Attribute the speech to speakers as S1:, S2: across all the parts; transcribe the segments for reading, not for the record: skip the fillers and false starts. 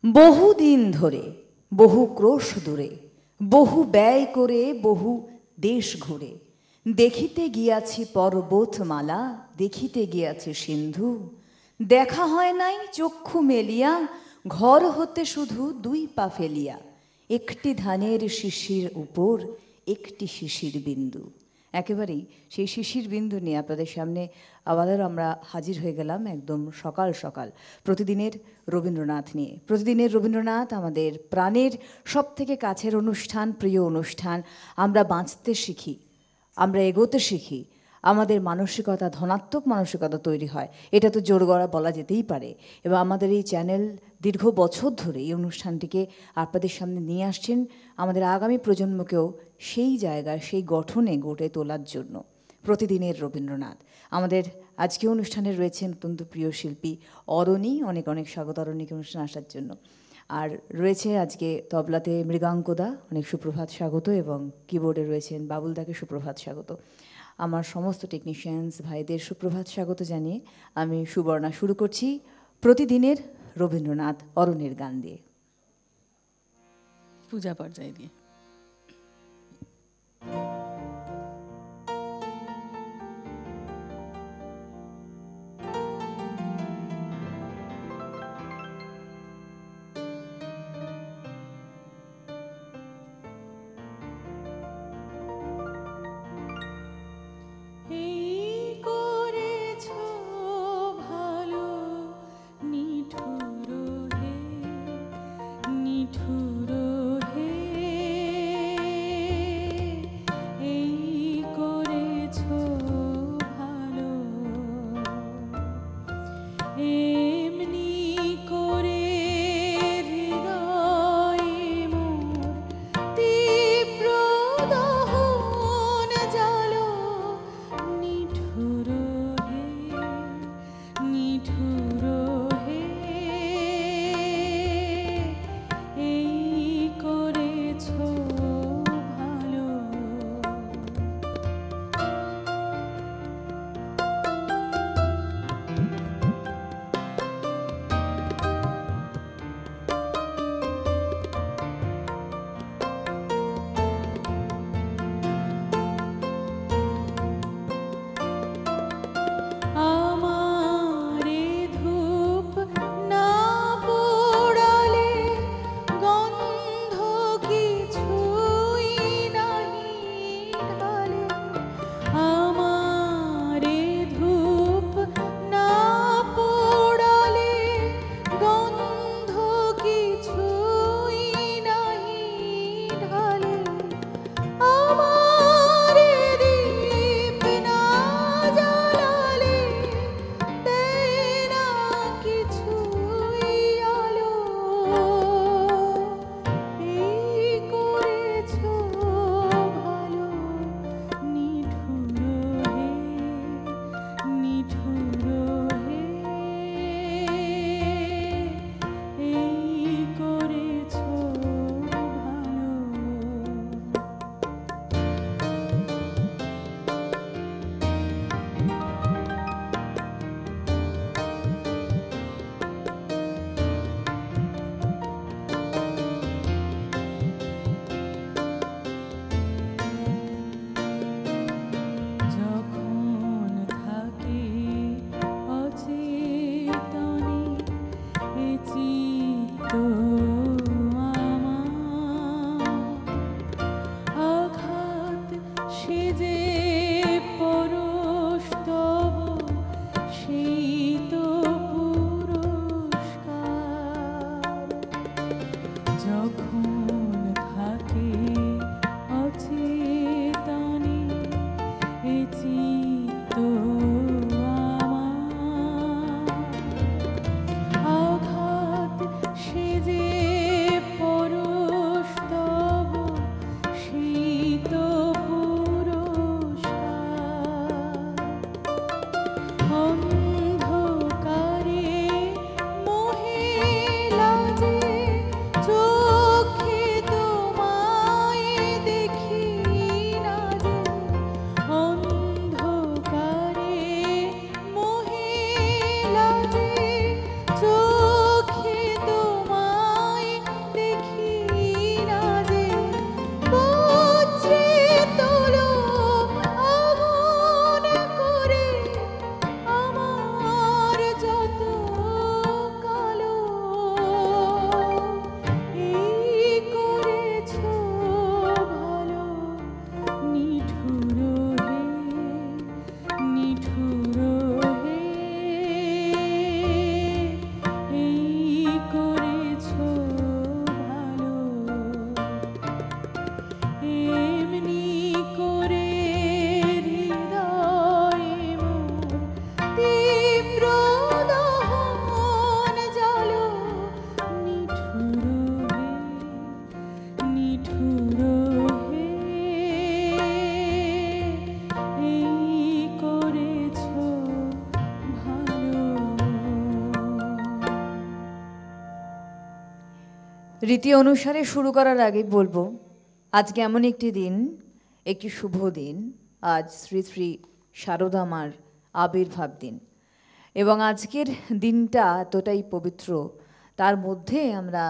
S1: বহুদিন ধরে, বহু ক্রোশ দূরে, বহু ব্যয় করে, বহু দেশ ঘুরে, দেখিতে গিয়াছি পর্বতমালা, দেখিতে গিয়াছি সিন্ধু। দেখা হয় নাই চক্ষু মেলিয়া, ঘর হতে শুধু দুই পা ফেলিয়া, একটি ধানের শিশির উপর একটি শিশির বিন্দু। একেবারেই সেই শিশির বিন্দু নিয়ে আপনাদের সামনে আবারও আমরা হাজির হয়ে গেলাম একদম সকাল সকাল প্রতিদিনের রবীন্দ্রনাথ নিয়ে। প্রতিদিনের রবীন্দ্রনাথ আমাদের প্রাণের সবথেকে কাছের অনুষ্ঠান, প্রিয় অনুষ্ঠান। আমরা বাঁচতে শিখি, আমরা এগোতে শিখি, আমাদের মানসিকতা, ধনাত্মক মানসিকতা তৈরি হয়, এটা তো জোর গলা বলা যেতেই পারে। এবং আমাদের এই চ্যানেল দীর্ঘ বছর ধরে এই অনুষ্ঠানটিকে আপনাদের সামনে নিয়ে আসছেন আমাদের আগামী প্রজন্মকেও সেই জায়গায়, সেই গঠনে গড়ে তোলার জন্য। প্রতিদিনের রবীন্দ্রনাথ আমাদের আজকে অনুষ্ঠানে রয়েছেন অত্যন্ত প্রিয় শিল্পী অরণি। অনেক অনেক স্বাগত অরণিকে অনুষ্ঠানে আসার জন্য। আর রয়েছে আজকে তবলাতে মৃগাঙ্কদা, অনেক সুপ্রভাত স্বাগত, এবং কিবোর্ডে রয়েছেন বাবুলদাকে সুপ্রভাত স্বাগত। আমার সমস্ত টেকনিশিয়ানস ভাইদের সুপ্রভাত স্বাগত জানিয়ে আমি সুবর্ণা শুরু করছি প্রতিদিনের রবীন্দ্রনাথ অরণ্যের গান দিয়ে,
S2: পূজা পর্যায়ে দিয়ে।
S3: নিঠুর হে
S1: রীতি অনুসারে শুরু করার আগে বলবো, আজকে এমন একটি দিন, একটি শুভ দিন। আজ শ্রী শ্রী শারদা মার আবির্ভাব দিন, এবং আজকের দিনটা এতটাই পবিত্র, তার মধ্যে আমরা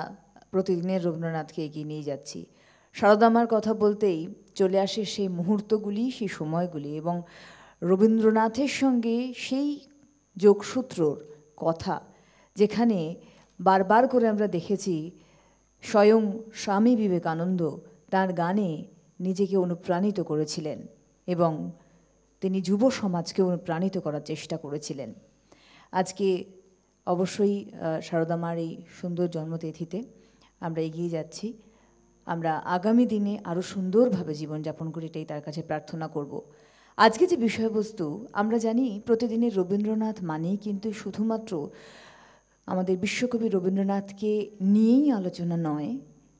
S1: প্রতিদিনের রবীন্দ্রনাথকে এগিয়ে নিয়ে যাচ্ছি। শারদা মার কথা বলতেই চলে আসে সেই মুহূর্তগুলি, সেই সময়গুলি, এবং রবীন্দ্রনাথের সঙ্গে সেই যোগসূত্রর কথা, যেখানে বারবার করে আমরা দেখেছি স্বয়ং স্বামী বিবেকানন্দ তার গানে নিজেকে অনুপ্রাণিত করেছিলেন এবং তিনি যুব সমাজকে অনুপ্রাণিত করার চেষ্টা করেছিলেন। আজকে অবশ্যই শারদা মার এই সুন্দর জন্মতিথিতে আমরা এগিয়ে যাচ্ছি। আমরা আগামী দিনে আরও সুন্দরভাবে জীবনযাপন করি, এটাই তার কাছে প্রার্থনা করব। আজকে যে বিষয়বস্তু, আমরা জানি প্রতিদিনের রবীন্দ্রনাথ মানেই কিন্তু শুধুমাত্র আমাদের বিশ্বকবি রবীন্দ্রনাথকে নিয়েই আলোচনা নয়,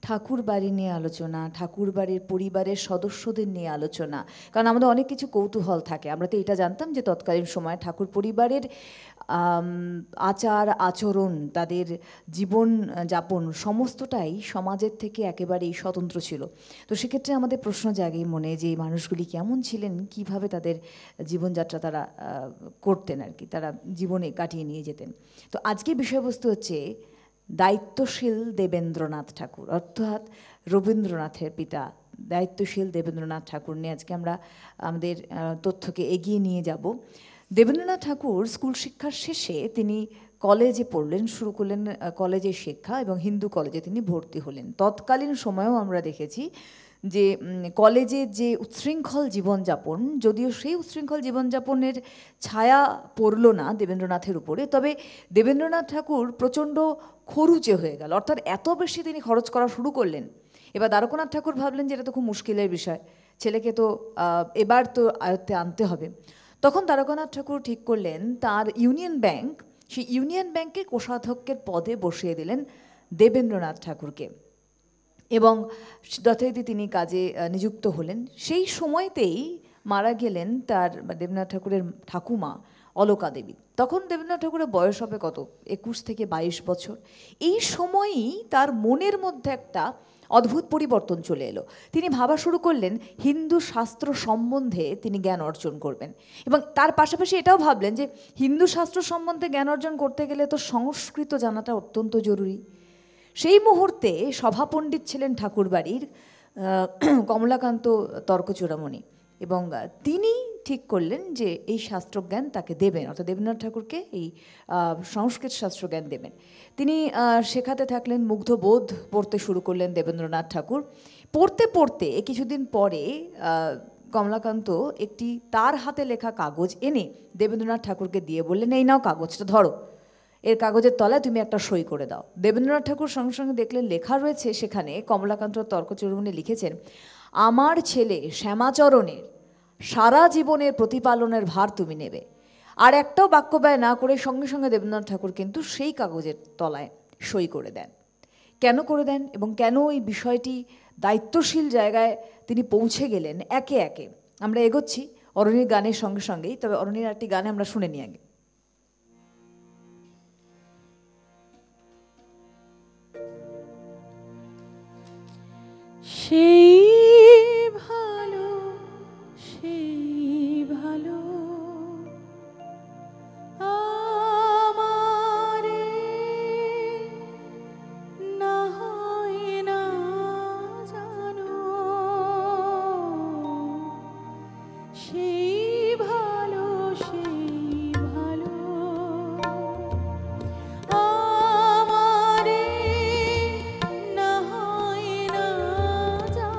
S1: ঠাকুর বাড়ি নিয়ে আলোচনা, ঠাকুর বাড়ির পরিবারের সদস্যদের নিয়ে আলোচনা। কারণ আমাদের অনেক কিছু কৌতূহল থাকে। আমরা তো এটা জানতাম যে তৎকালীন সময়ে ঠাকুর পরিবারের আচার আচরণ, তাদের জীবন যাপন সমস্তটাই সমাজের থেকে একেবারেই স্বতন্ত্র ছিল। তো সেক্ষেত্রে আমাদের প্রশ্ন জাগে মনে যে এই মানুষগুলি কেমন ছিলেন, কিভাবে তাদের জীবনযাত্রা তারা করতেন আর কি, তারা জীবনে কাটিয়ে নিয়ে যেতেন। তো আজকের বিষয়বস্তু হচ্ছে দায়িত্বশীল দেবেন্দ্রনাথ ঠাকুর, অর্থাৎ রবীন্দ্রনাথের পিতা দায়িত্বশীল দেবেন্দ্রনাথ ঠাকুর নিয়ে আজকে আমরা আমাদের তথ্যকে এগিয়ে নিয়ে যাব। দেবেন্দ্রনাথ ঠাকুর স্কুল শিক্ষার শেষে তিনি কলেজে পড়লেন, শুরু করলেন কলেজের শিক্ষা, এবং হিন্দু কলেজে তিনি ভর্তি হলেন। তৎকালীন সময়েও আমরা দেখেছি যে কলেজে যে উচ্ছৃঙ্খল জীবনযাপন, যদিও সেই উচ্ছৃঙ্খল জীবনযাপনের ছায়া পড়ল না দেবেন্দ্রনাথের উপরে, তবে দেবেন্দ্রনাথ ঠাকুর প্রচণ্ড খরুচে হয়ে গেল, অর্থাৎ এত বেশি তিনি খরচ করা শুরু করলেন। এবার দ্বারকানাথ ঠাকুর ভাবলেন যে এটা তো খুব মুশকিলের বিষয়, ছেলেকে তো এবার তো আয়ত্তে আনতে হবে। তখন দ্বারকানাথ ঠাকুর ঠিক করলেন তার ইউনিয়ন ব্যাংক, সেই ইউনিয়ন ব্যাংকে কোষাধ্যক্ষের পদে বসিয়ে দিলেন দেবেন্দ্রনাথ ঠাকুরকে, এবং যথারীতি তিনি কাজে নিযুক্ত হলেন। সেই সময়তেই মারা গেলেন তার দেবেন্দ্রনাথ ঠাকুরের ঠাকুমা অলকা দেবী। তখন দেবেন্দ্রনাথ ঠাকুরের বয়স হবে কত, 21 থেকে 22 বছর। এই সময়ই তার মনের মধ্যে একটা অদ্ভুত পরিবর্তন চলে এলো। তিনি ভাবা শুরু করলেন হিন্দু শাস্ত্র সম্বন্ধে তিনি জ্ঞান অর্জন করবেন, এবং তার পাশাপাশি এটাও ভাবলেন যে হিন্দু শাস্ত্র সম্বন্ধে জ্ঞান অর্জন করতে গেলে তো সংস্কৃত জানাটা অত্যন্ত জরুরি। সেই মুহূর্তে সভাপণ্ডিত ছিলেন ঠাকুরবাড়ির কমলাকান্ত তর্কচূড়ামণি, এবং তিনি ঠিক করলেন যে এই শাস্ত্রজ্ঞান তাকে দেবেন, অর্থাৎ দেবেন্দ্রনাথ ঠাকুরকে এই সংস্কৃত শাস্ত্রজ্ঞান দেবেন। তিনি শেখাতে থাকলেন, মুগ্ধবোধ পড়তে শুরু করলেন দেবেন্দ্রনাথ ঠাকুর। পড়তে পড়তে কিছুদিন পরে কমলাকান্ত একটি তার হাতে লেখা কাগজ এনে দেবেন্দ্রনাথ ঠাকুরকে দিয়ে বললেন, এই নাও কাগজটা ধরো, এর কাগজের তলায় তুমি একটা সই করে দাও। দেবেন্দ্রনাথ ঠাকুর সঙ্গে সঙ্গে দেখলেন লেখা রয়েছে সেখানে, কমলাকান্ত তর্কচূড়ামণি লিখেছেন, আমার ছেলে শ্যামাচরণের সারা জীবনের প্রতিপালনের ভার তুমি নেবে। আর একটাও বাক্য ব্যয় না করে সঙ্গে সঙ্গে দেবেন্দ্রনাথ ঠাকুর কিন্তু সেই কাগজের তলায় সই করে দেন। কেন করে দেন এবং কেন এই বিষয়টি দায়িত্বশীল জায়গায় তিনি পৌঁছে গেলেন, একে একে আমরা এগোচ্ছি অরণ্যের গানের সঙ্গে সঙ্গেই। তবে অরণ্যের একটি গানে আমরা শুনে নিই আগে।
S2: সেই ভালো, সেই ভালো আমারে না হয় না জানো, সেই ভালো, সেই ভালো আমারে না হয় না জানো।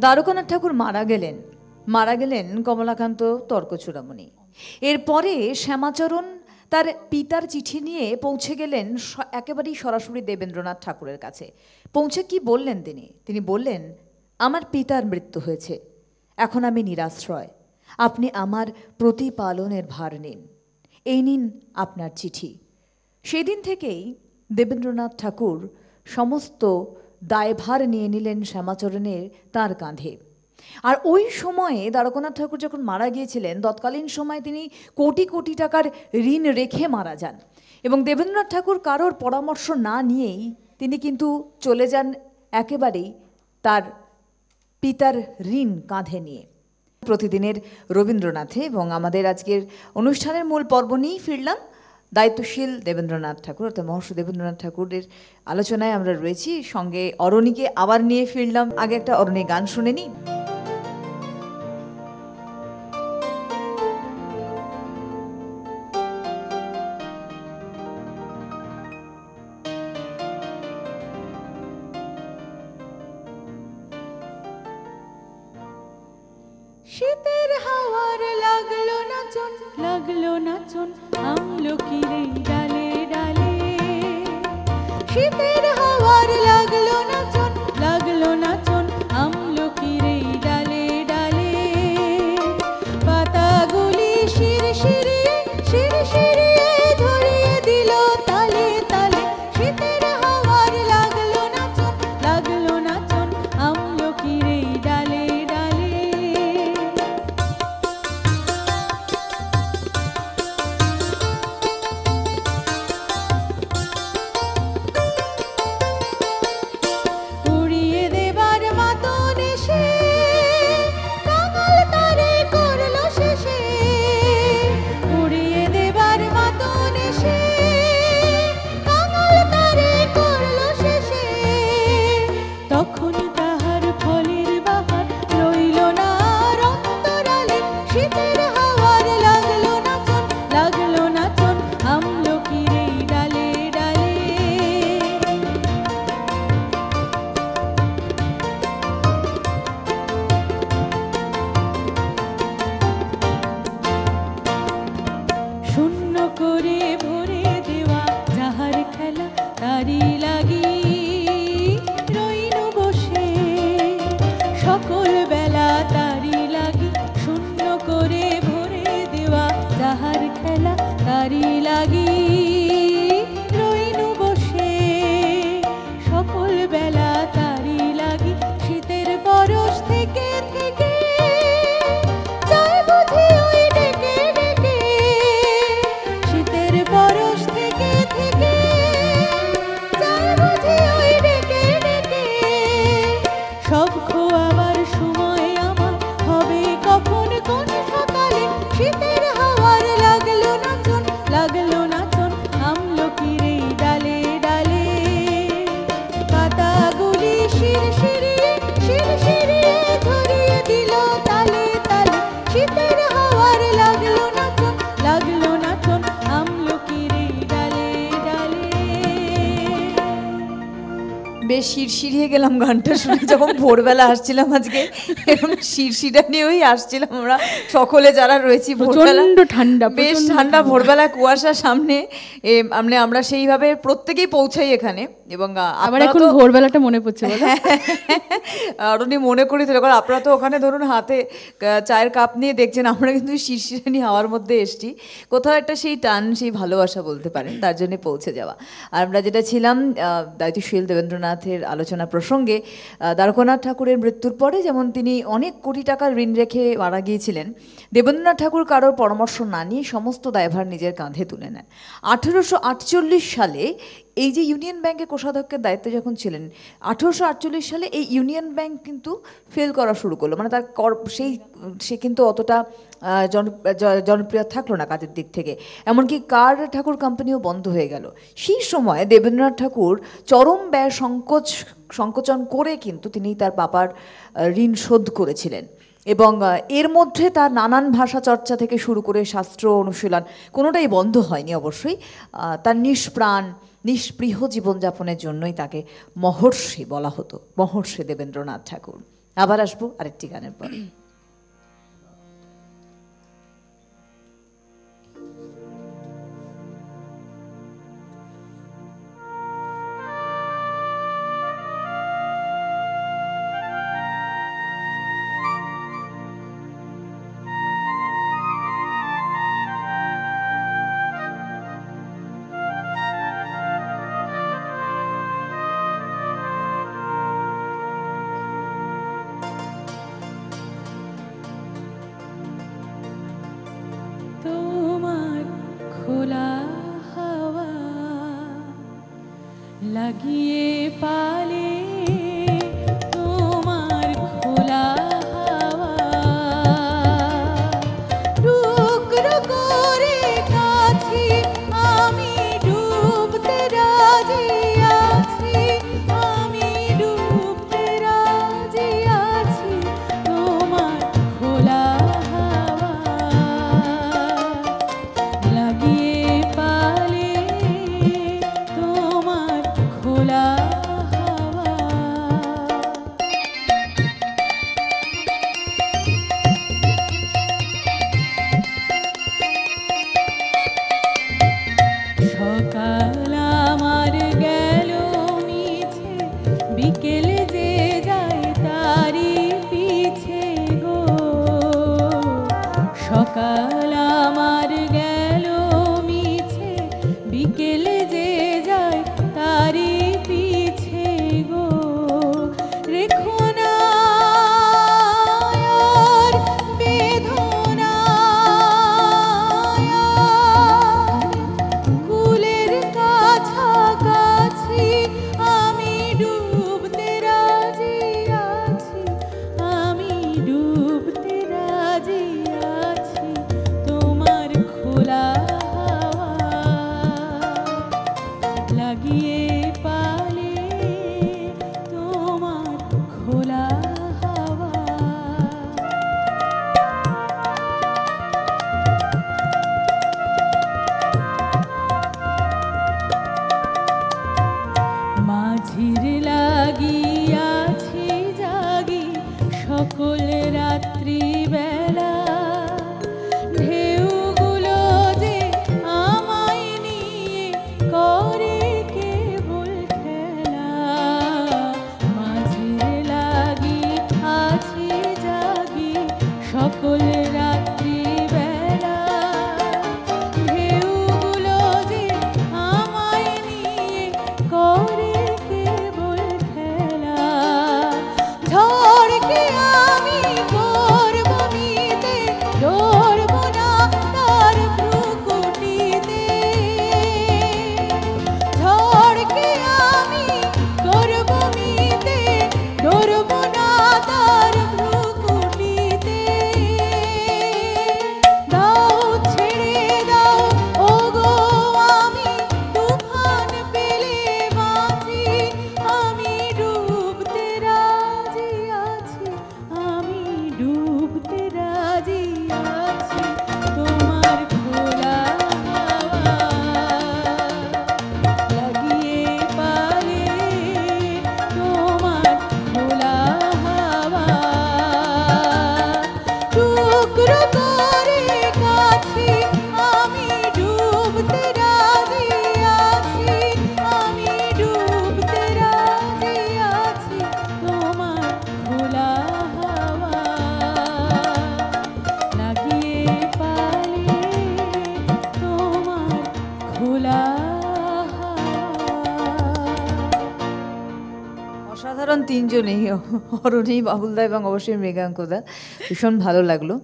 S1: দ্বারকানাথ ঠাকুর মারা গেলেন কমলাকান্ত তর্কচূড়ামণি। এরপরে শ্যামাচরণ তার পিতার চিঠি নিয়ে পৌঁছে গেলেন একেবারেই সরাসরি দেবেন্দ্রনাথ ঠাকুরের কাছে। পৌঁছে কি বললেন তিনি বললেন, আমার পিতার মৃত্যু হয়েছে, এখন আমি নিরাশ্রয়, আপনি আমার প্রতিপালনের ভার নিন, এই নিন আপনার চিঠি। সেদিন থেকেই দেবেন্দ্রনাথ ঠাকুর সমস্ত দায়ভার নিয়ে নিলেন শ্যামাচরণের তার কাঁধে। আর ওই সময়ে দ্বারকানাথ ঠাকুর যখন মারা গিয়েছিলেন, তৎকালীন সময়ে তিনি কোটি কোটি টাকার ঋণ রেখে মারা যান, এবং দেবেন্দ্রনাথ ঠাকুর কারোর পরামর্শ না নিয়েই তিনি কিন্তু চলে যান একেবারেই তার পিতার ঋণ কাঁধে নিয়ে। প্রতিদিনের রবীন্দ্রনাথে এবং আমাদের আজকের অনুষ্ঠানের মূল পর্ব নিয়েই ফিরলাম। দায়িত্বশীল দেবেন্দ্রনাথ ঠাকুর অর্থাৎ মহর্ষি দেবেন্দ্রনাথ ঠাকুরের আলোচনায় আমরা রয়েছি, সঙ্গে অরণিকে আবার নিয়ে ফিরলাম। আগে একটা অরণি গান শুনে নিই।
S2: শীতের হাওয়ার লাগলো নাচন আমলকিরে ডালে ডালে। শীতের হাওয়ার লাগলো নাচন আমলকিরে ডালে ডালে। পাতাগুলি শিরশিরিয়ে ধরিয়ে দিল তালে তালে। শীতের হাওয়ার লাগলো নাচন আমলকিরে ডালে ডালে। উড়িয়ে দেবার মাতন এসে কাঙাল তারে করলো শেষে। উড়িয়ে দেবার মাতন এসে কাঙাল তারে করলো শেষে। তখন তাহার ফলের বাহার রইল না আর অন্তরালে। শীতের হাওয়ার লাগলো নাচন আমলকিরে ডালে ডালে। শূন্য করে ভরে দেওয়া যাহার খেলা তারি লাগি রইনু বসে সকল বেলা তারি লাগি। শূন্য করে ভরে দেওয়া যাহার খেলা তারি লাগি রইনু বসে সকল বেলা তারি লাগি। শীতের পরশ থেকে যায় বুঝি ওই ডেকে ডেকে। শীতের পরশ থেকে যায় বুঝি ওই ডেকে ডেকে। সব খোয়াবার সময় আমার হবে কখন কোন সকালে। শীতের হাওয়ার লাগলো নাচন আমলকিরে ডালে ডালে। পাতাগুলি শিরশিরিয়ে ধরিয়ে দিল তালে তালে। শীতের হাওয়ার লাগলো নাচন আমলকিরে ডালে ডালে।
S1: বেশ শিরশিরিয়ে গেলাম গানটা শুনে, যখন ভোরবেলা আসছিলাম আজকে এরকম শিরশিরা নিয়েই আসছিলাম আমরা সকলে যারা রয়েছি। ভোরবেলা বেশ ঠান্ডা, ভোরবেলা কুয়াশা সামনে, আমরা সেইভাবে প্রত্যেকেই পৌঁছাই এখানে। এবং
S2: আবার এখন ভোরবেলাটা মনে পড়ছে
S1: অরণি মনে করি তো, আপনারা তো ওখানে ধরুন হাতে চায়ের কাপ নিয়ে দেখছেন, আমরা কিন্তু শিরশিরানি হাওয়ার মধ্যে এসছি। কোথাও একটা সেই টান, সেই ভালোবাসা বলতে পারেন, তার জন্য পৌঁছে যাওয়া। আর আমরা যেটা ছিলাম দায়িত্বশীল দেবেন্দ্রনাথের আলোচনা প্রসঙ্গে, দ্বারকানাথ ঠাকুরের মৃত্যুর পরে যেমন তিনি অনেক কোটি টাকার ঋণ রেখে মারা গিয়েছিলেন, দেবেন্দ্রনাথ ঠাকুর কারোর পরামর্শ না নিয়ে সমস্ত দায়ভার নিজের কাঁধে তুলে নেন। 1848 সালে এই যে ইউনিয়ন ব্যাংকের কোষাধ্যক্ষের দায়িত্বে যখন ছিলেন, 1848 সালে এই ইউনিয়ন ব্যাংক কিন্তু ফেল করা শুরু করলো। মানে তার সে কিন্তু অতটা জনপ্রিয় থাকলো না কাজের দিক থেকে, এমনকি কার ঠাকুর কোম্পানিও বন্ধ হয়ে গেল। সেই সময় দেবেন্দ্রনাথ ঠাকুর চরম ব্যয় সংকোচন করে কিন্তু তিনি তার বাবার ঋণ শোধ করেছিলেন। এবং এর মধ্যে তার নানান ভাষা চর্চা থেকে শুরু করে শাস্ত্র অনুশীলন কোনোটাই বন্ধ হয়নি। অবশ্যই তার নিষ্পৃহ জীবনযাপনের জন্যই তাকে মহর্ষি বলা হতো, মহর্ষি দেবেন্দ্রনাথ ঠাকুর। আবার আসবো আরেকটি গানের পর।
S2: তোমার খোলা হাওয়া লাগিয়ে পালে, তোমার খোলা হাওয়া টুকরো করে কাছি, আমি ডুবতে রাজি আছি, আমি ডুবতে রাজি আছি, তোমার খোলা হাওয়া লাগিয়ে পালে, তোমার খোলা হাওয়া। সকাল আমার গেল মিছে, বিকেল যে যায় তারি পিছে গো। সকাল আমার গেল মিছে, বিকেল যে যায় তারি পিছে গো। রেখো না আর বেদনা, কুলের কাছাকাছি, আমি ডুবতে রাজি আছি, আমি ডুবতে রাজি আছি, তোমার খোলা হাওয়া লাগিয়ে পালে, তোমার খোলা হাওয়া। মাঝির লাগিয়াছি জাগি সকল রাত্রি বেলা, ঢেউগুলো যে আমায় নিয়ে করে কেবল খেলা। মাঝির লাগিয়াছি জাগি সকল রাত্রি বেলা, ঢেউগুলো যে আমায় নিয়ে করে কেবল খেলা। ঝড়কে আমি করব মিতে, ডরব না তার ভ্রুকুটিতে। ঝড়কে আমি করব মিতে, ডরব না তার ভ্রুকুটিতে। দাও ছেড়ে দাও ওগো, আমি তুফান পেলে বাঁচি, আমি ডুবতে রাজি আছি, আমি ডুবতে রাজি আছি, তোমার খোলা হাওয়া লাগিয়ে পালে, তোমার খোলা হাওয়া টুকরো করে কাছি, আমি ডুবতে রাজি আছি, আমি ডুবতে রাজি আছি, তোমার খোলা হাওয়া লাগিয়ে পালে, তোমার খোলা হাওয়া।
S1: অসাধারণ তিনজনেই, অরণি, বাবুলদা এবং অবশ্যই মৃগাঙ্কদা, ভীষণ ভালো লাগলো।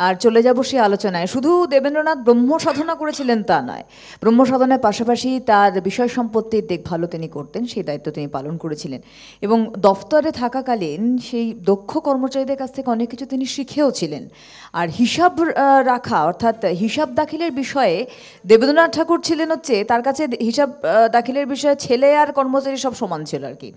S1: আর চলে যাব সেই আলোচনায়। শুধু দেবেন্দ্রনাথ ব্রহ্ম সাধনা করেছিলেন তা নয়, ব্রহ্ম সাধনার পাশাপাশি তার বিষয় সম্পত্তির দেখভালও তিনি করতেন, সেই দায়িত্ব তিনি পালন করেছিলেন। এবং দফতরে থাকাকালীন সেই দক্ষ কর্মচারীদের কাছ থেকে অনেক কিছু তিনি শিখেও ছিলেন। আর হিসাব রাখা, অর্থাৎ হিসাব দাখিলের বিষয়ে দেবেন্দ্রনাথ ঠাকুর ছিলেন হচ্ছে, তার কাছে হিসাব দাখিলের বিষয়ে ছেলে আর কর্মচারী সব সমান ছিল আর কি।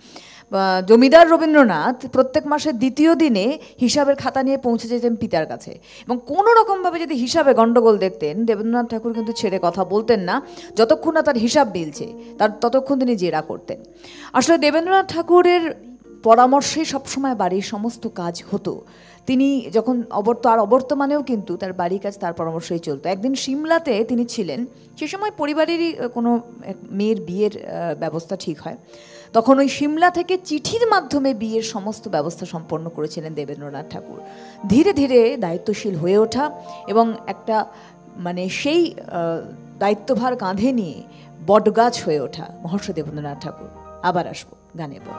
S1: জমিদার রবীন্দ্রনাথ প্রত্যেক মাসের দ্বিতীয় দিনে হিসাবের খাতা নিয়ে পৌঁছে যেতেন পিতার কাছে, এবং কোনো রকমভাবে যদি হিসাবে গণ্ডগোল দেখতেন, দেবেন্দ্রনাথ ঠাকুর কিন্তু ছেড়ে কথা বলতেন না, যতক্ষণ না তার হিসাব মিলছে ততক্ষণ তিনি জেরা করতেন। আসলে দেবেন্দ্রনাথ ঠাকুরের পরামর্শে সবসময় বাড়ির সমস্ত কাজ হতো। তিনি যখন তার অবর্তমানেও কিন্তু তার বাড়ির কাজ তার পরামর্শেই চলতো। একদিন সিমলাতে তিনি ছিলেন, সে সময় পরিবারেরই কোনো এক মেয়ের বিয়ের ব্যবস্থা ঠিক হয়। তখন ওই সিমলা থেকে চিঠির মাধ্যমে বিয়ের সমস্ত ব্যবস্থা সম্পন্ন করেছিলেন দেবেন্দ্রনাথ ঠাকুর। ধীরে ধীরে দায়িত্বশীল হয়ে ওঠা এবং একটা মানে সেই দায়িত্বভার কাঁধে নিয়ে বটগাছ হয়ে ওঠা মহর্ষি দেবেন্দ্রনাথ ঠাকুর। আবার আসবো গানের পর।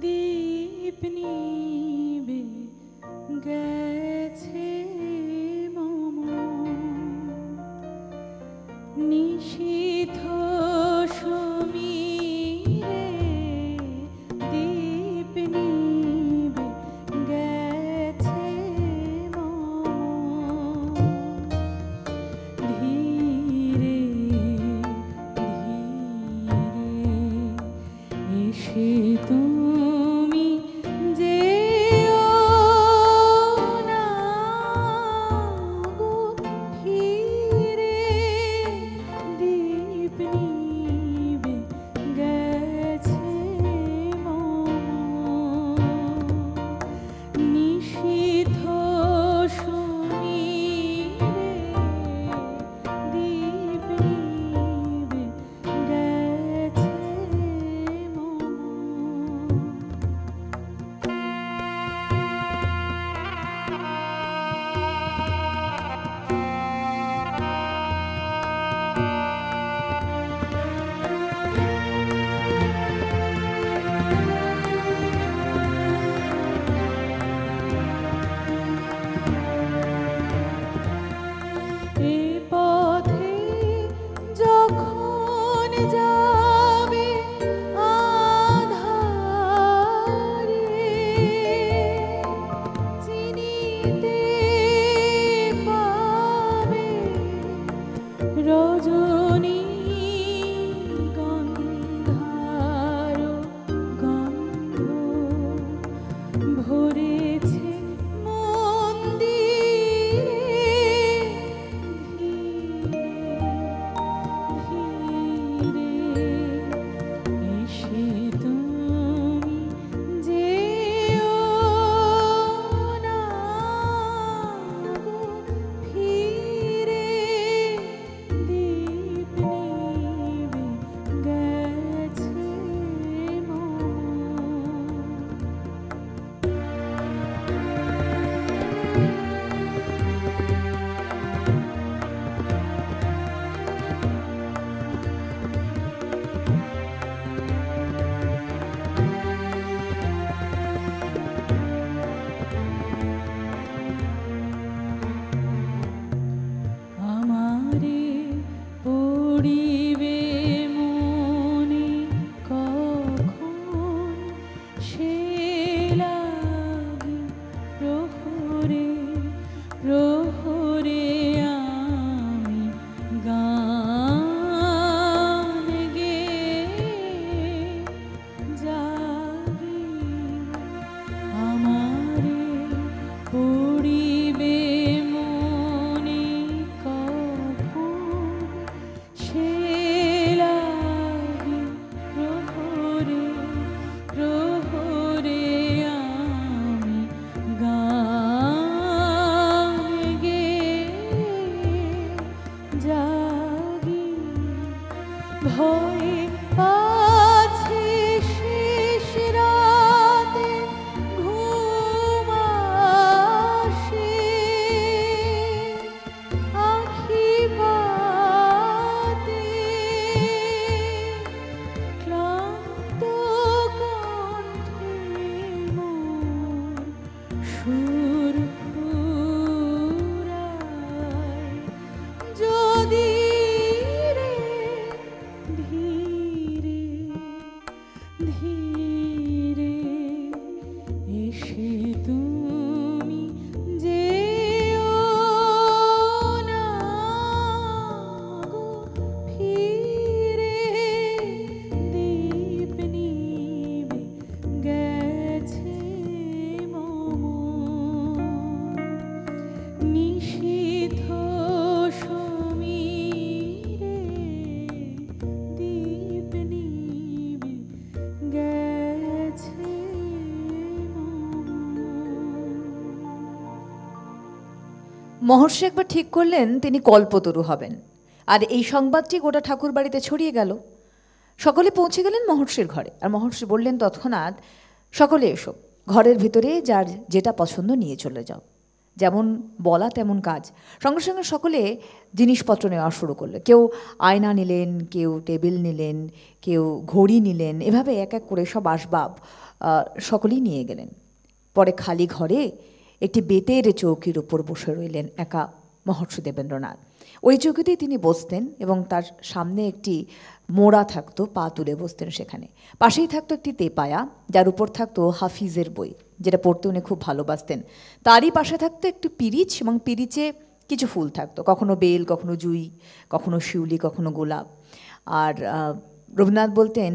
S2: দীপ নিবে গেছে মম নিশীথ সমীরে, দীপ নিবে গেছে মম ধীরে ধীরে এসে তুমি যেও না গো ফিরে, দীপ নিবে গেছে মম নিশীথ সমীরে, দীপ নিবে গেছে মম। এ পথে যখন যাবে আঁধারে, চিনিতে পাবে রজনী গন্ধার গন্ধ ভরেছে মন্দিরে, ধীরে ধীরে এসে তুমি যেও না গো ফিরে, দীপ নিবে গেছে মম। আমারে পড়িবে মনে কখন সে লাগি প্রহরে প্রহরে আমি গান গেয়ে জাগি, আমারে পড়িবে মনে কখন সে লাগি প্রহরে প্রহরে আমি গান গেয়ে জাগি, ভয়ে পাছে শেষ রাতে ঘুম আসে, আখি পাতে ক্লান্ত কণ্ঠে মোর সুর ফুরায়, যদি রে ধীরে
S1: মহর্ষি একবার ঠিক করলেন তিনি কল্পতরু হবেন, আর এই সংবাদটি গোটা ঠাকুর বাড়িতে ছড়িয়ে গেল। সকলে পৌঁছে গেলেন মহর্ষির ঘরে, আর মহর্ষি বললেন তৎক্ষণাৎ, সকলে এসো, ঘরের ভিতরে যার যেটা পছন্দ নিয়ে চলে যাও। যেমন বলা তেমন কাজ। সঙ্গে সঙ্গে সকলে জিনিসপত্র নেওয়া শুরু করলো। কেউ আয়না নিলেন, কেউ টেবিল নিলেন, কেউ ঘড়ি নিলেন, এভাবে এক এক করে সব আসবাব সকলেই নিয়ে গেলেন। পরে খালি ঘরে একটি বেতের চৌকির উপর বসে রইলেন একা মহর্ষি দেবেন্দ্রনাথ। ওই চৌকিতেই তিনি বসতেন এবং তার সামনে একটি মোড়া থাকতো, পা তুলে বসতেন সেখানে। পাশেই থাকতো একটি তেপায়া, যার উপর থাকতো হাফিজের বই, যেটা পড়তে উনি খুব ভালোবাসতেন। তারই পাশে থাকতো একটি পিরিচ, এবং পিরিচে কিছু ফুল থাকতো, কখনো বেল, কখনো জুঁই, কখনো শিউলি, কখনো গোলাপ। আর রবীন্দ্রনাথ বলতেন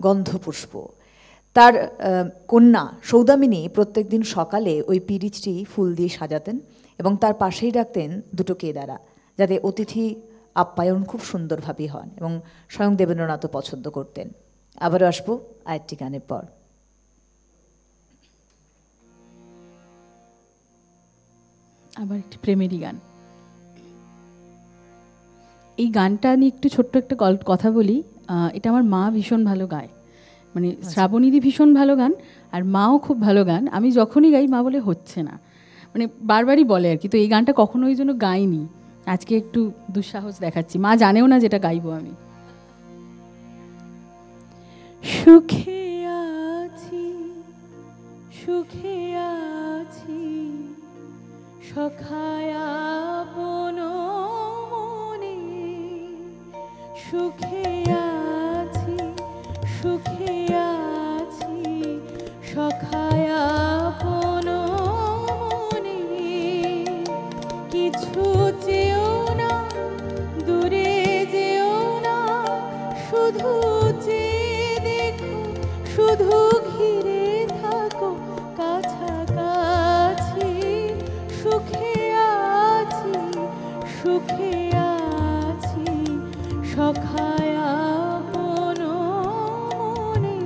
S1: গন্ধপুষ্প। তার কন্যা সৌদামিনী প্রত্যেক দিন সকালে ওই পিরিচটি ফুল দিয়ে সাজাতেন এবং তার পাশেই রাখতেন দুটো কেদারা, যাতে অতিথি আপ্যায়ন খুব সুন্দরভাবেই হন, এবং স্বয়ং দেবেন্দ্রনাথও পছন্দ করতেন। আবারও আসবো আরেকটি গানের পর।
S2: আবার একটি প্রেমেরই গান। এই গানটা নিয়ে একটু ছোট্ট একটা কথা বলি। এটা আমার মা ভীষণ ভালো গায়, মানে শ্রাবণীদি ভীষণ ভালো গান, আর মাও খুব ভালো গান। আমি যখনই গাই মা বলে হচ্ছে না, মানে বারবারই বলে আর কি। তো এই গানটা কখনো ওই জন্য গাইনি, আজকে একটু দুঃসাহস দেখাচ্ছি। মা জানেও না যেটা গাইবো আমি। সুখে আছি, সুখে আছি, সখায় আপন মনে, সুখে আছি, সুখে আছি, সখায় আপন মনে, কিছু চেও না, দূরে যেও না, শুধু চেয়ে দেখো, শুধু ঘিরে থাকো কাছাকাছি, সুখে আছি, সুখে আছি, সখায় আপন মনে।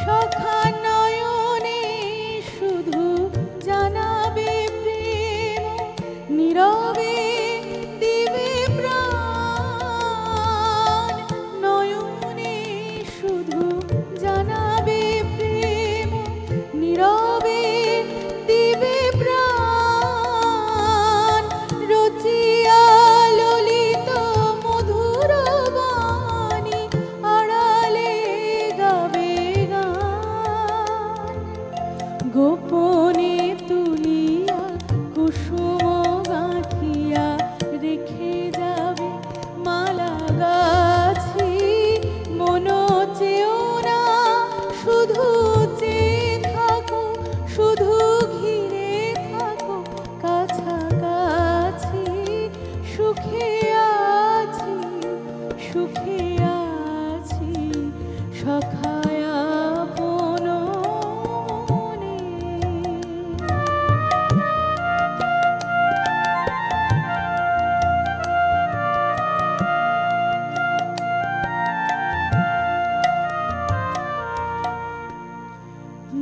S2: সখা নয়নে শুধু জানাবে প্রেম, নীরবে দিবে প্রাণ, নয়নে শুধু জানাবে প্রেম, নীরবে দিবে প্রাণ, রচিয়া ললিত মধুর বাণী, আড়ালে গাবে গান, গোপনে তুলিয়া কুসুম গাঁথিয়া রেখে যাবে মালা গাছি, মন চেও না, শুধু চেয়ে থাকো, শুধু ঘিরে থাকো কাছাকাছি, সুখে আছি, সুখে আছি, সখায় আপন মনে।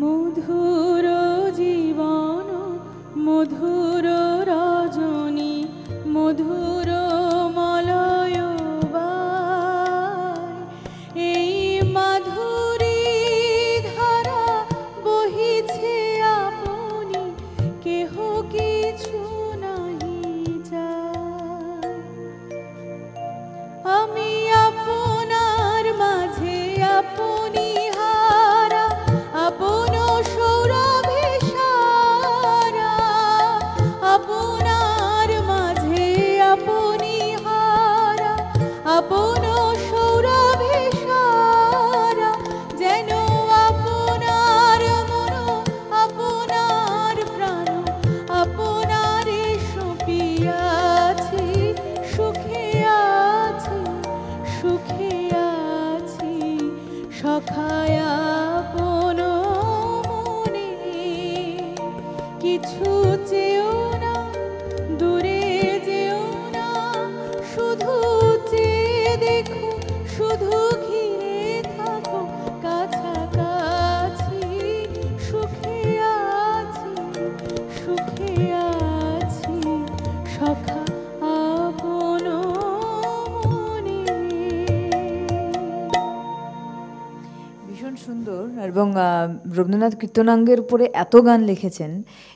S2: মধুর জীবন, মধুর রজনী, মধুর মলয় বায়, এই মাধুরী ধারা বহিছে আপনি, কেহ কিছু নাহি যায়, আমি আপনার মাঝে আপনি হারা, আপন সৌরভে সারা, আপনার মাঝে আপনি হারা, আপন সৌরভে সারা, যেন আপনার মন, আপনার প্রাণ, আপনারে সপিয়াছি, সুখে আছি, সুখে আছি, সখায় আপন মনে, কিছু চেও না, দূরে যেও না, শুধু
S1: ভীষণ সুন্দর। এবং রবীন্দ্রনাথ কীর্তনাঙ্গের উপরে এত গান লিখেছেন,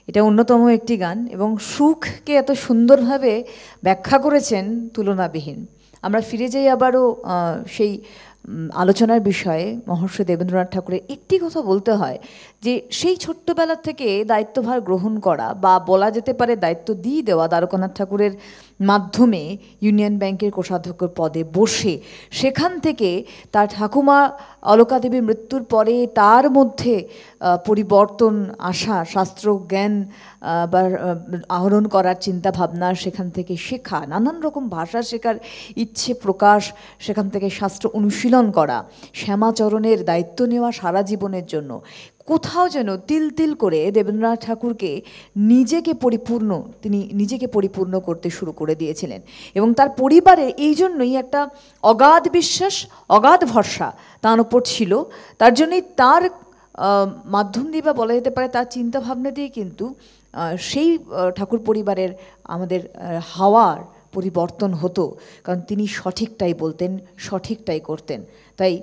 S1: এটা অন্যতম একটি গান, এবং সুখকে এত সুন্দরভাবে ব্যাখ্যা করেছেন তুলনাবিহীন। আমরা ফিরে যাই আবারও সেই আলোচনার বিষয়ে। মহর্ষি দেবেন্দ্রনাথ ঠাকুরের একটি কথা বলতে হয় যে সেই ছোট্টবেলা থেকে দায়িত্বভার গ্রহণ করা, বা বলা যেতে পারে দায়িত্ব দিয়ে দেওয়া দ্বারকানাথ ঠাকুরের মাধ্যমে ইউনিয়ন ব্যাংকের কোষাধ্যক্ষ পদে বসে, সেখান থেকে তার ঠাকুমা অলকা দেবীর মৃত্যুর পরে তার মধ্যে পরিবর্তন আসা, শাস্ত্র জ্ঞান বা আহরণ করার চিন্তা ভাবনা, সেখান থেকে শেখা, নানান রকম ভাষা শেখার ইচ্ছে প্রকাশ, সেখান থেকে শাস্ত্র অনুশীলন করা, শ্যামাচরণের দায়িত্ব নেওয়া সারা জীবনের জন্য, কোথাও যেন তিল তিল করে দেবেন্দ্রনাথ ঠাকুরকে তিনি নিজেকে পরিপূর্ণ করতে শুরু করে দিয়েছিলেন। এবং তার পরিবারে এই জন্যই একটা অগাধ বিশ্বাস, অগাধ ভরসা তার উপর ছিল। তার জন্যই তার মাধ্যম দিয়ে, বা বলা যেতে পারে তার চিন্তাভাবনা দিয়ে কিন্তু সেই ঠাকুর পরিবারের আমাদের হাওয়ার পরিবর্তন হতো, কারণ তিনি সঠিকটাই বলতেন, সঠিকটাই করতেন। তাই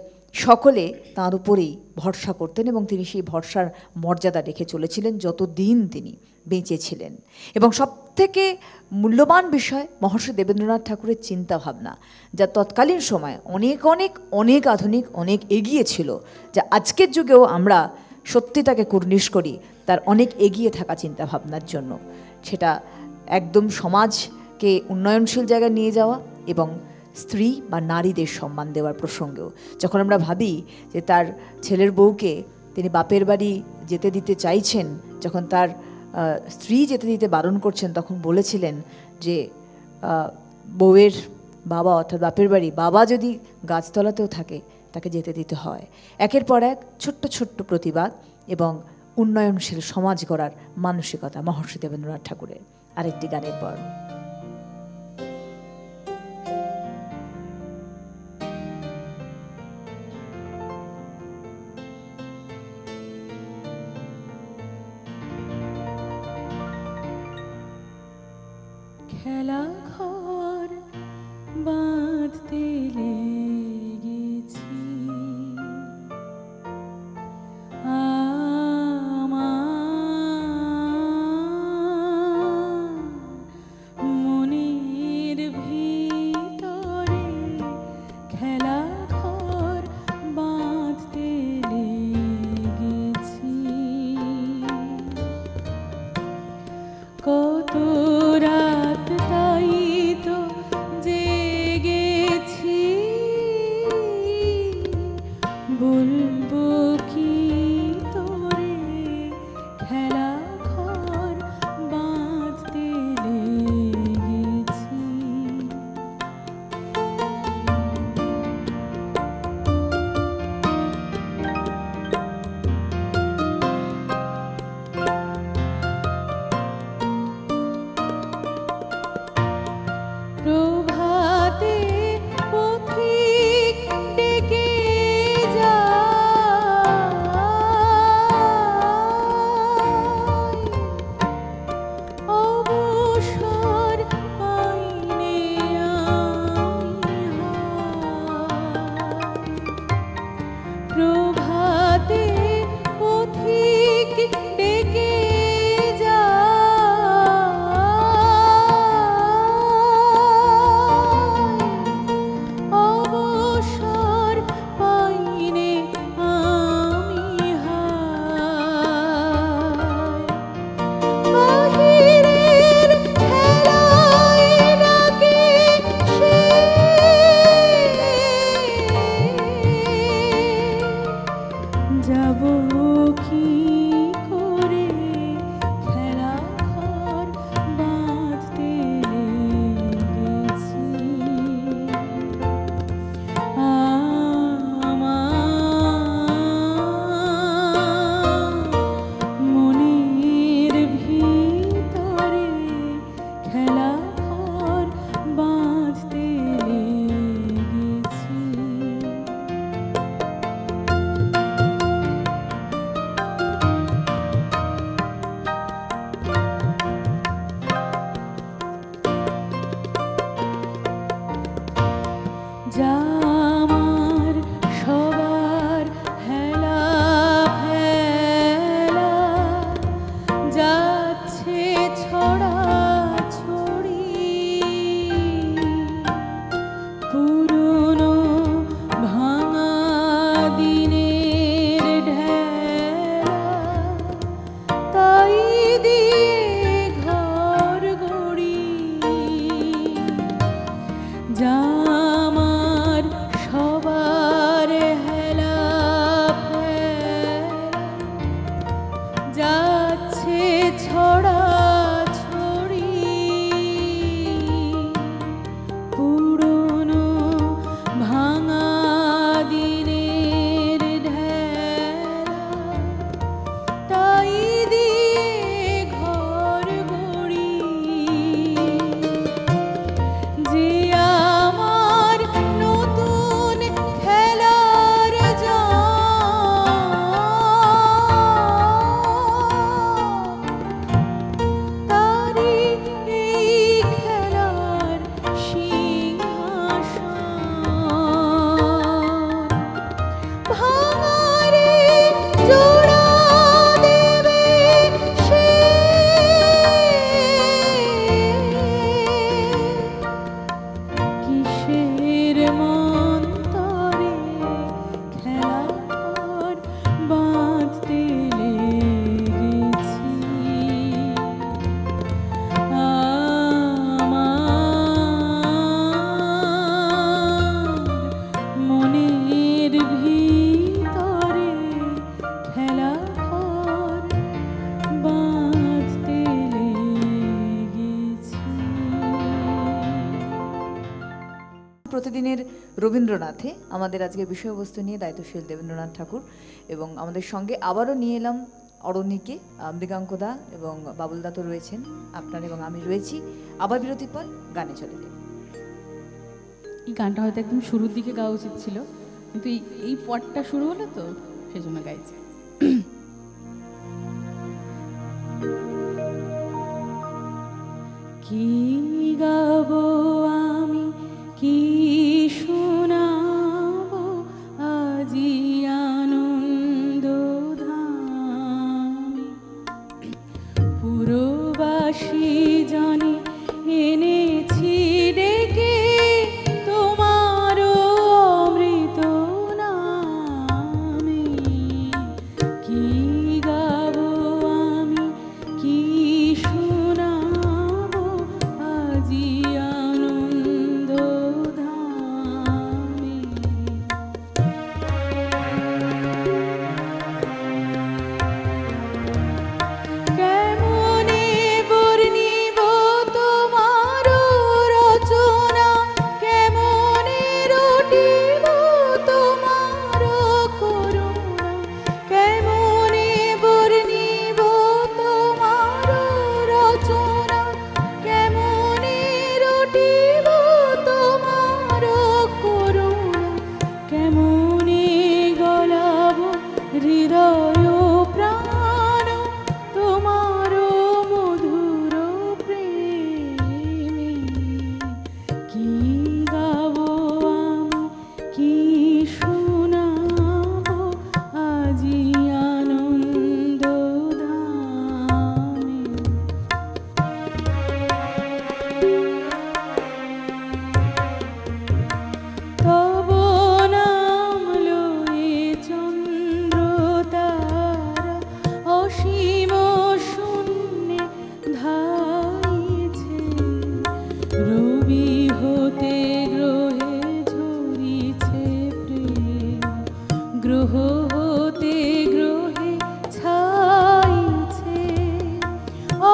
S1: সকলে তাঁর উপরেই ভরসা করতেন, এবং তিনি সেই ভরসার মর্যাদা রেখে চলেছিলেন যতদিন তিনি বেঁচে ছিলেন। এবং সবথেকে মূল্যবান বিষয় মহর্ষি দেবেন্দ্রনাথ ঠাকুরের চিন্তাভাবনা, যা তৎকালীন সময় অনেক অনেক অনেক আধুনিক, অনেক এগিয়ে ছিল, যা আজকের যুগেও আমরা সত্যি তাকে কুর্নিশ করি তার অনেক এগিয়ে থাকা চিন্তাভাবনার জন্য। সেটা একদম সমাজকে উন্নয়নশীল জায়গায় নিয়ে যাওয়া, এবং স্ত্রী বা নারীদের সম্মান দেওয়ার প্রসঙ্গেও। যখন আমরা ভাবি যে তার ছেলের বউকে তিনি বাপের বাড়ি যেতে দিতে চাইছেন, যখন তার স্ত্রী যেতে দিতে বারণ করছেন, তখন বলেছিলেন যে বউয়ের বাবা অর্থাৎ বাপের বাড়ি, বাবা যদি গাছতলাতেও থাকে তাকে যেতে দিতে হয়। একের পর এক ছোট্ট ছোট্ট প্রতিবাদ এবং উন্নয়নশীল সমাজ গড়ার মানসিকতা মহর্ষি দেবেন্দ্রনাথ ঠাকুরের। আরেকটি গানের পর
S2: খেলা ঘর বাঁধতে লেগেছি, আমার মনের ভিতরে খেলা ঘর বাঁধতে লেগেছি। কত রাত তাই তো জেগেছি, বলবো কি তোরে খেলা ঘর বাঁধতে লেগেছি। প্রভাতে পথিক ডেকে যায়, অবসর পাইনে আমি হায়। প্রভাতে পথিক ডেকে অবসর পাইনে আমি হায়। বাহিরের খেলায় ডাকে সে, যাব কি করে খেলা ঘর বাঁধতে লেগেছি। আমার মনের ভিতরে খেলা ঘর বাঁধতে লেগেছি।
S1: দিনের রবীন্দ্রনাথে আমাদের আজকের বিষয়বস্তু নিয়ে দায়িত্বশীল দেবেন্দ্রনাথ ঠাকুর, এবং আমাদের সঙ্গে আবারও নিয়ে এলাম অরণ্যকে, মৃগাঙ্কদা এবং বাবুলদা তো রয়েছেন, আপনার এবং আমি রয়েছি। আবার বিরতির পর গানে চলে যাই।
S2: এই গানটা হয়তো একদম শুরুর দিকে গাওয়া উচিত ছিল, কিন্তু এই পটটা শুরু হলো তো সেজন্য গাইছি। কি গাবো আমি, কি শোনাবো আজি আনন্দ ধাম, পুরবাসী জনে এনেছি ডেকে তোমার অমৃত নামে। কি গাবো আমি, কি শোনাবো আজি আনন্দ ধামে। কেমনে বর্ণিব তোমার রচনা, কেমনে রটিব তোমার করুণা, কেমনে বর্ণিব তোমার রচনা, কেমনে রটিব তোমার করুণা, কেমনে গলাব হৃদয় প্রাণ তোমার মধুর প্রেমে। কি গাবো আমি, কি শোনাবো আজি আনন্দ ধামে। তব নাম লয়ে চন্দ্র তারা অসীম শূন্যে ধাইছে, রবি হতে গ্রহে ঝরিছে প্রেম, গ্রহ হতে গ্রহে ছাইছে।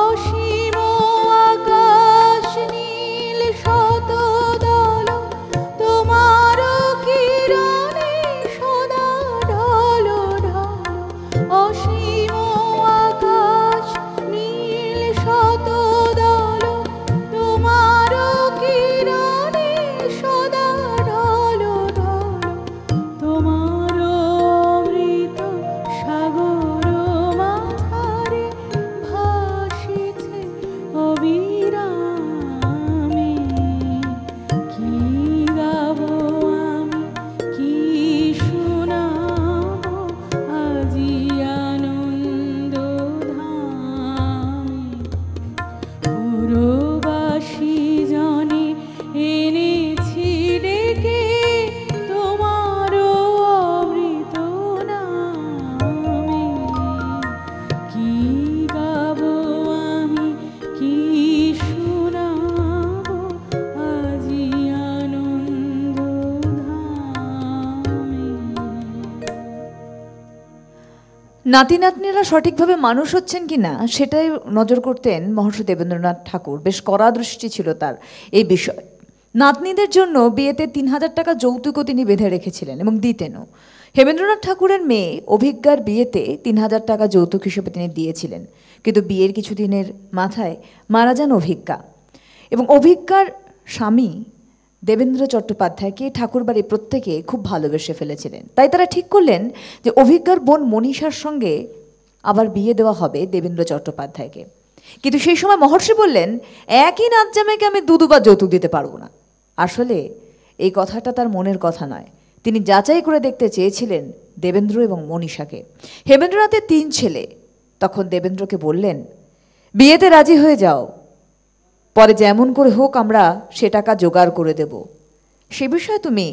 S2: অসীম আকাশ নীল শত দল তোমার কিরণে সদা ঢলো ঢলো। অসীম আকাশ নীল শত দল তোমার কিরণে সদা ঢলো ঢলো। তোমার অমৃত সাগর মাথারে ভাসিছে অবিরামে। কি গাবো আমি, কি শোনাবো আজি আনন্দ ধামে। পুরবাসী জনে এনেছি ডেকে তোমার অমৃত নামে। কি গাবো আমি, কি শোনাবো আজি আনন্দ ধামে।
S1: নাতি নাতনিরা সঠিকভাবে মানুষ হচ্ছেন কিনা সেটাই নজর করতেন মহর্ষি দেবেন্দ্রনাথ ঠাকুর। বেশ কড়া দৃষ্টি ছিল তার এই বিষয়। নাতনিদের জন্য বিয়েতে ৩,০০০ টাকা যৌতুকও তিনি বেঁধে রেখেছিলেন এবং দিতেনও। হেমেন্দ্রনাথ ঠাকুরের মেয়ে অভিজ্ঞার বিয়েতে ৩,০০০ টাকা যৌতুক হিসেবে তিনি দিয়েছিলেন, কিন্তু বিয়ের কিছুদিনের মাথায় মারা যান অভিজ্ঞা। এবং অভিজ্ঞার স্বামী দেবেন্দ্র চট্টোপাধ্যায়কে ঠাকুরবাড়ি প্রত্যেকে খুব ভালোবেসে ফেলেছিলেন। তাই তারা ঠিক করলেন যে অভিজ্ঞার বোন মনীষার সঙ্গে আবার বিয়ে দেওয়া হবে দেবেন্দ্র চট্টোপাধ্যায়কে। কিন্তু সেই সময় মহর্ষি বললেন, একই নাচ জামাইকে আমি দুবার যৌতুক দিতে পারবো না। আসলে এই কথাটা তার মনের কথা নয়, তিনি যাচাই করে দেখতে চেয়েছিলেন দেবেন্দ্র এবং মনীষাকে। হেমেন্দ্রনাথের 3 ছেলে তখন দেবেন্দ্রকে বললেন, বিয়েতে রাজি হয়ে যাও, পরে যেমন করে হোক আমরা সে টাকা জোগাড় করে দেব, সে বিষয়ে তুমি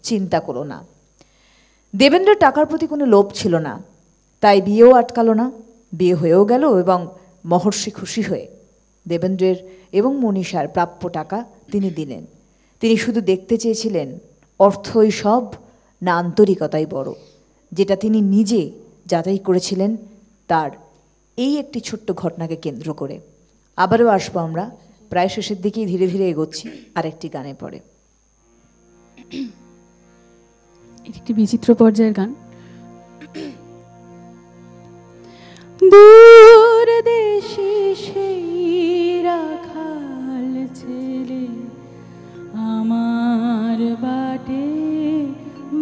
S1: চিন্তা করো না। দেবেন্দ্রের টাকার প্রতি কোনো লোভ ছিল না, তাই বিয়েও আটকালো না। বিয়ে হয়েও গেল এবং মহর্ষি খুশি হয়ে দেবেন্দ্রের এবং মনীষার প্রাপ্য টাকা তিনি দিলেন। তিনি শুধু দেখতে চেয়েছিলেন অর্থই সব না আন্তরিকতাই বড়, যেটা তিনি নিজে যাচাই করেছিলেন তার এই একটি ছোট্ট ঘটনাকে কেন্দ্র করে। আবারও আসবো আমরা, প্রায় শেষের দিকেই ধীরে ধীরে এগোচ্ছি আরেকটি গানে পড়ে।
S2: এটি একটি বিচিত্র পর্যায়ের গান। দূর দেশে সেই রাখাল ছেলে আমার বাটে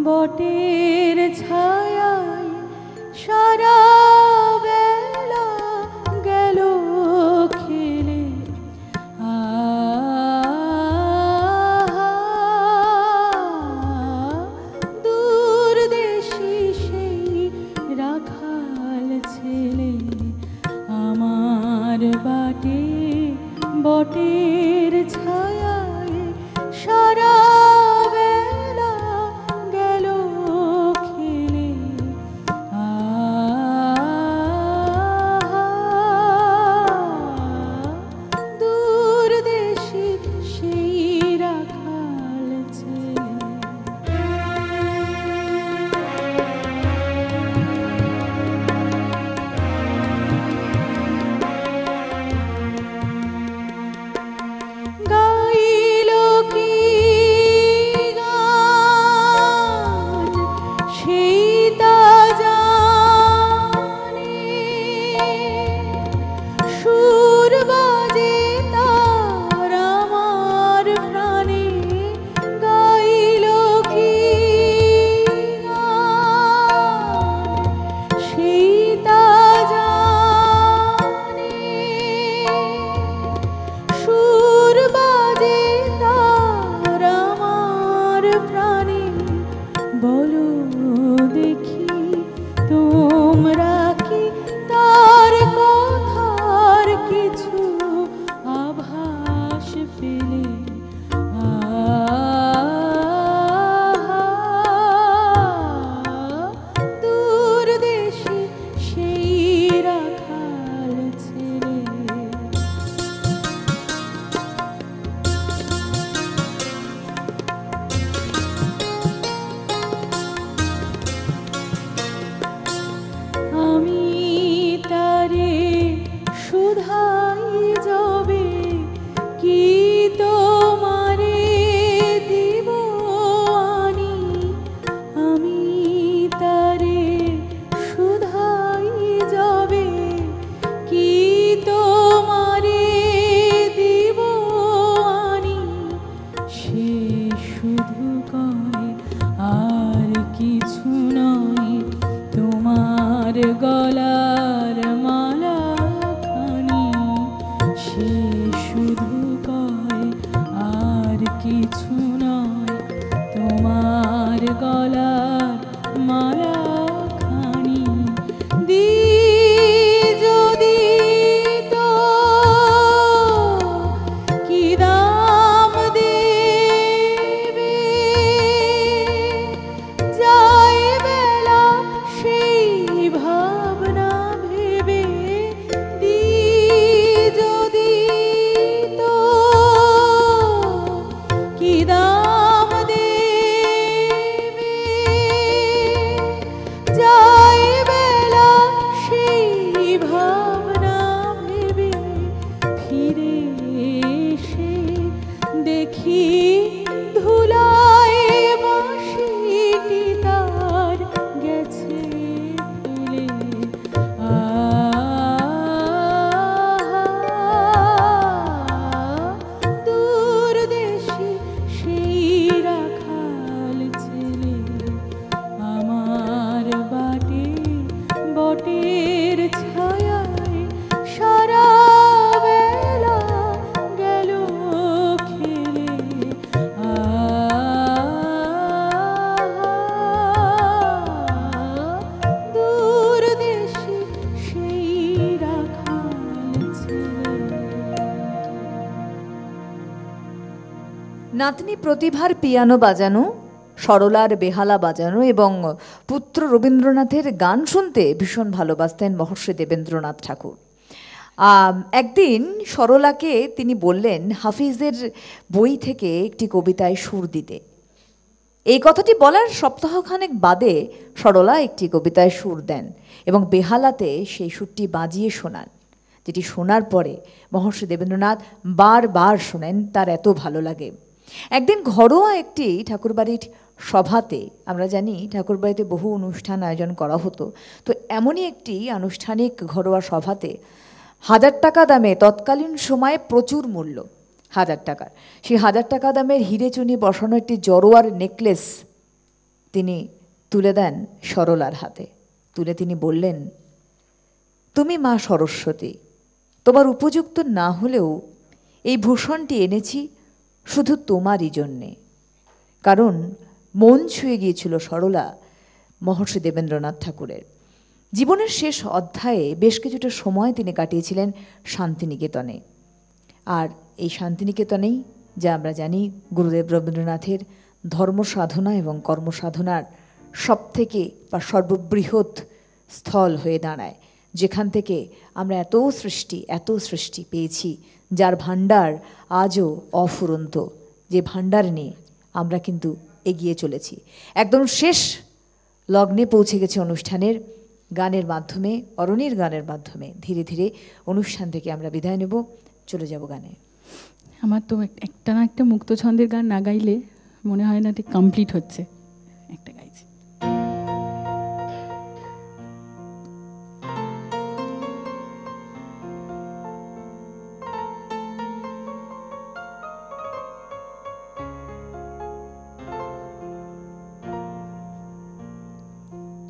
S2: বটের ছায়ায় সারা বেলা গেল খেলে। দূর দেশে সেই রাখাল ছেলে আমার বাটে বটের ছায়ায় সারা বেলা গেল খেলে। দূর দেশে সেই রাখাল ছেলে। গাইল কি গান সেই তা জানে, সুর বাজে তার আমার প্রাণে। গাইল কি গান সেই তা জানে, সুর বাজে তার আমার প্রাণে। বলো দেখি তোমরা কি তার কথার কিছু আভাস পেলে? দূর দেশে সেই রাখাল ছেলে। আমি তারে শুধাই যাবে কি তোমারে দিব আনি। আমি তারে শুধাই যাবে কি তোমারে দিব আনি। সে শুধু কয় আর কিছু নয়, তোমার গলার মালা খানি। সে শুধু কয় আর কিছু নয়, তোমার গলার মালা খানি। দি যদি তো কি দাম দেবে, যায় বেলা সেই ভাবনা ভেবে। দি যদি তো কি দাম দেবে, যায় বেলা সেই ভাবনা ভেবে। ফিরে এসে দেখি ধুলায় বাঁশিটি তার গেছে ফেলে। দূর দেশে সেই রাখাল ছেলে আমার বাটে বটের ছায়ায় সারা বেলা গেল খেলে। দূর দেশে সেই রাখাল ছেলে।
S1: নাতনি প্রতিভার পিয়ানো বাজানো, সরলার বেহালা বাজানো এবং পুত্র রবীন্দ্রনাথের গান শুনতে ভীষণ ভালোবাসতেন মহর্ষি দেবেন্দ্রনাথ ঠাকুর। একদিন সরলাকে তিনি বললেন হাফিজের বই থেকে একটি কবিতায় সুর দিতে। এই কথাটি বলার সপ্তাহখানেক বাদে সরলা একটি কবিতায় সুর দেন এবং বেহালাতে সেই সুরটি বাজিয়ে শোনান, যেটি শোনার পরে মহর্ষি দেবেন্দ্রনাথ বারবার শোনেন, তার এত ভালো লাগে। একদিন ঘরোয়া একটি ঠাকুরবাড়ির সভাতে, আমরা জানি ঠাকুরবাড়িতে বহু অনুষ্ঠান আয়োজন করা হতো, তো এমনই একটি আনুষ্ঠানিক ঘরোয়া সভাতে 1000 টাকা দামে, তৎকালীন সময়ে প্রচুর মূল্য 1000 টাকার, সেই 1000 টাকা দামের হিরে চুনি বসানো একটি জড়োয়ার নেকলেস তিনি তুলে দেন সরলার হাতে। তুলে তিনি বললেন, তুমি মা সরস্বতী, তোমার উপযুক্ত না হলেও এই ভূষণটি এনেছি শুধু তোমারই জন্যে। কারণ মন ছুঁয়ে গিয়েছিল সরলা মহর্ষি দেবেন্দ্রনাথ ঠাকুরের। জীবনের শেষ অধ্যায়ে বেশ কিছুটা সময় তিনি কাটিয়েছিলেন শান্তিনিকেতনে। আর এই শান্তিনিকেতনেই, যা আমরা জানি গুরুদেব রবীন্দ্রনাথের ধর্ম সাধনা এবং কর্মসাধনার সবথেকে বা সর্ববৃহৎ স্থল হয়ে দাঁড়ায়, যেখান থেকে আমরা এত সৃষ্টি পেয়েছি, যার ভাণ্ডার আজও অফুরন্ত, যে ভাণ্ডার নিয়ে আমরা কিন্তু এগিয়ে চলেছি। একদম শেষ লগ্নে পৌঁছে গেছে অনুষ্ঠানের গানের মাধ্যমে, অরণির গানের মাধ্যমে। ধীরে ধীরে অনুষ্ঠান থেকে আমরা বিদায় নেব, চলে যাব গানে।
S2: আমার তো একটা না একটা মুক্ত ছন্দের গান না গাইলে মনে হয় না ঠিক কমপ্লিট হচ্ছে। একটা গাইছি।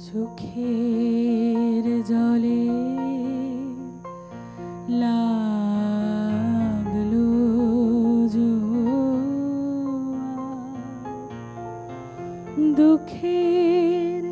S2: চোখের জলে লাগলো দুঃখের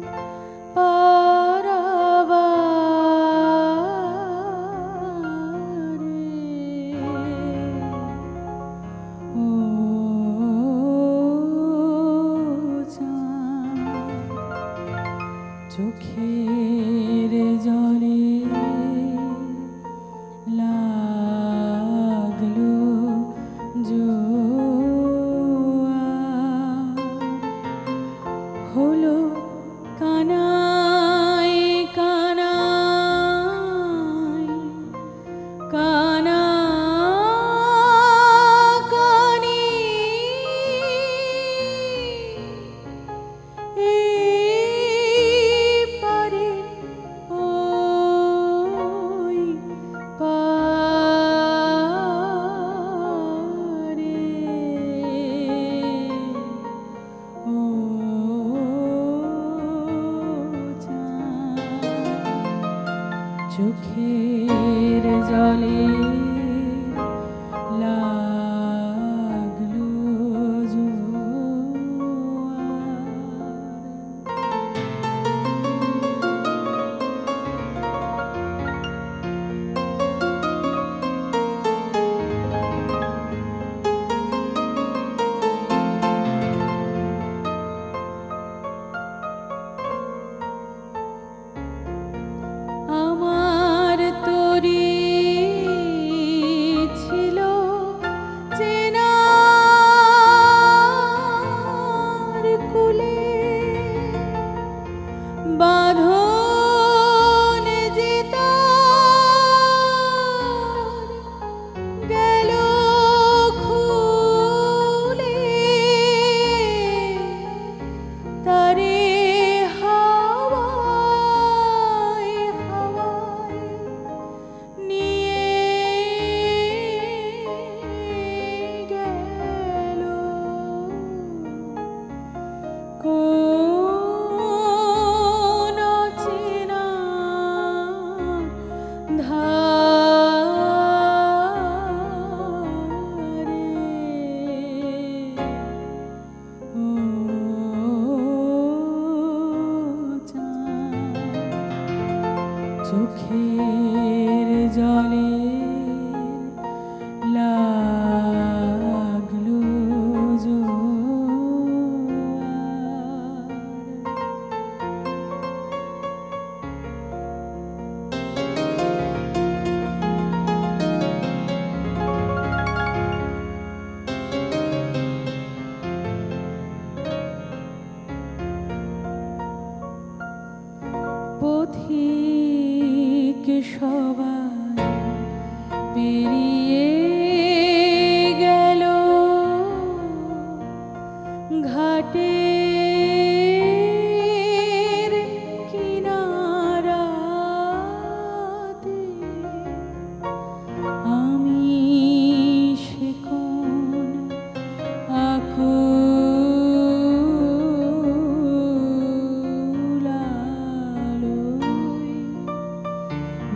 S2: চোখের জলে লাগলো জোয়ার, হলো কানায় কানায় কানাকানি, চোখের জলে লাগলো আমার তরি ছিল চেনার কুলে, বাঁধন যে তার গেল খুলে, তারে হাওয়ায় হাওয়ায় নিয়ে গেল, কোন অচেনা ধারে, চোখের জলে লাগলো পথিক সবাই পেরিয়ে গেল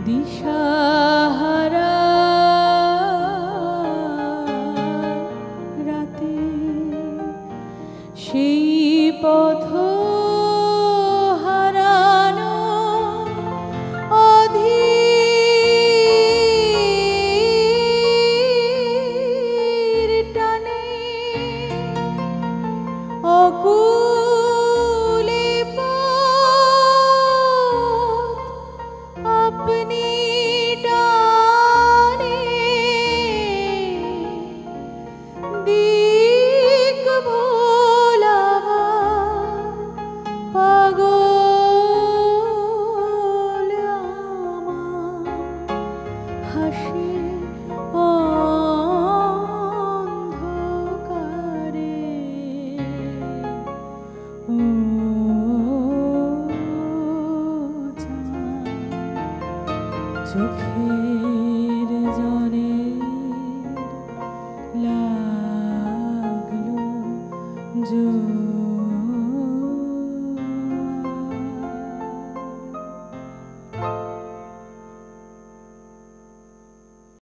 S2: দিশাহারা রাতে সেই পথ হারানো অধীর টানে অকুলে পথ আপনি টানে দিক ভোলাবার পাগল আমার হাসি অন্ধকারে ও চোখের জলে লাগলো জোর